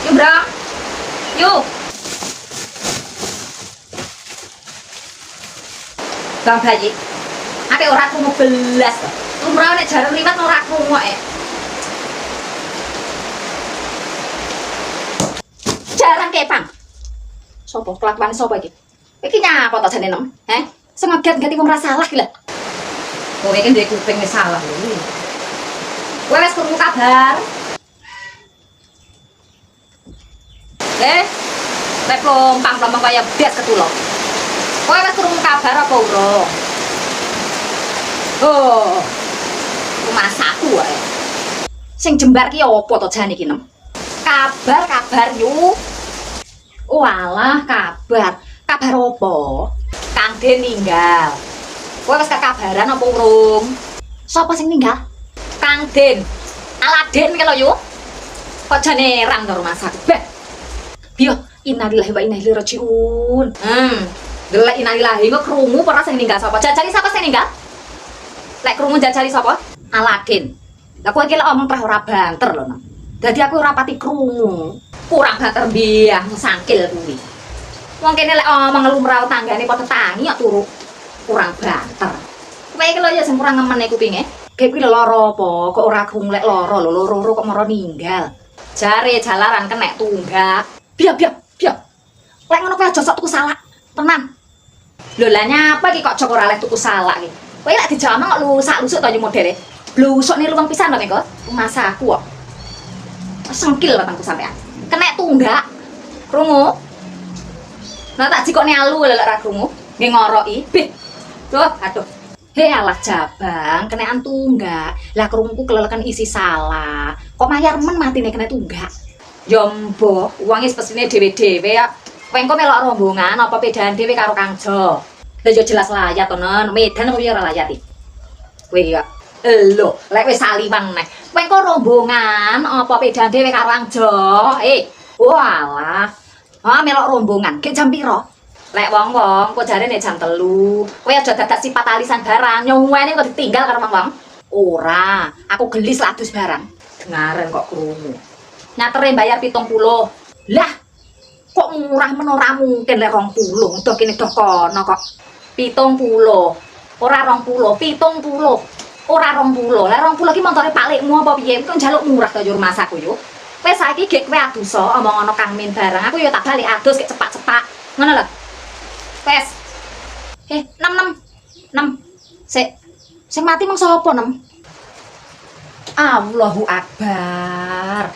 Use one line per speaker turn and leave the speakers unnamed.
Yuk, Bro. Yuk. Bang Bayi. Ate ora krungu belas to. Lumrah nek jarum liwat ora krungu Jarang kepang. Sopo kelakuan sopo iki? Iki nyapa to jane nem? Heh? Sengaget-gati wong ra salah iki lho. Kowe iki duwe kuping wis salah lho. Kowe wis krungu kabar? Lek plompang-plompang kaya bias ketulok. Kowe wis krungu kabar apa urung? Oh. Rumah saku wae. Sing jembar ki apa to jane iki nem? Kabar yuk. Walah kabar. Kabar apa? Kang Den ninggal. Kowe wis kekabaran apa urung? Sapa sing ninggal? Kang Den. Aladin ki lho yuk. Kok jane rang to rumah saku. Beh. Biyo, innalillahi wa inna ilaihi rajiun. Delek innalillahi kok krungu ora sing ninggal sapa? Jajali sapa sing ninggal? Lek krungu jajali sapa? Aladin. Lah kowe iki lek omong preh ora banter lho, Nang. Dadi aku ora pati krungu. Kurang banter mbiyah sangkil kuwi. Wong kene lek omong lumrah tanggane padha tangi kok turu. Kurang banter. Kowe iki lho ya sing kurang ngemene kupinge. Kayak kuwi lho lara apa? Kok ora krungu lek lara lho, loro kok mara ninggal. Jare jalaran kenek tunggak. Biar. Lek ngono kowe aja sok tuku salak. Tenan. Lho lah nyapa iki kok jok ora oleh tuku salak iki. Kowe lek dijawab kok lusak-lusuk to yo modele. Blusuk niku luwung pisan to mengko. Masaku kok. Sengkil batangku sampean. Kenek tunggak. Krungu. Nah tak jikokne alu lek ora krungu. Nggih ngoroki. Bih. Duh, aduh. Hei alah jabang, kenekan tunggak. Lah krunguku keleleken isi salah. Kok mayar men matine kena tunggak. Ya mbok, wong wis pesine dhewe-dhewe ya. Kowe engko melok rombongan apa pedahan dhewe karo Kang Jo. Lah yo jelas layat to, Nen. Medan apa yo ora layat iki. Kowe iki kok. Lho, lek wis saliwang neh. Kowe engko rombongan apa pedahan dhewe karo Kang Jo. Walah. Melok rombongan. Ki jam piro? Lek wong-wong kok jarene jam 3. Kowe aja dadak sifat alisan barang. Nyuwene kok ditinggal karo wong-wong. Ora, aku gelis ladus barang. Dengaren kok krungu. Nyatere bayar 70. Lah, kok murah men ora mungkin lek 20. Udah kene doh kono kok. 70. Ora 20, 70. Ora 20. Lah 20 ki montore paklikmu apa piye? Kok njaluk murah to yo rumah saku yo. Wis saiki gek kowe aduso omong ana Kang Min barang. Aku yo tak balik adus gek cepak-cepak. Ngono lho. Wes. 6. Sing mati mung sapa, Nem? Allahu Akbar.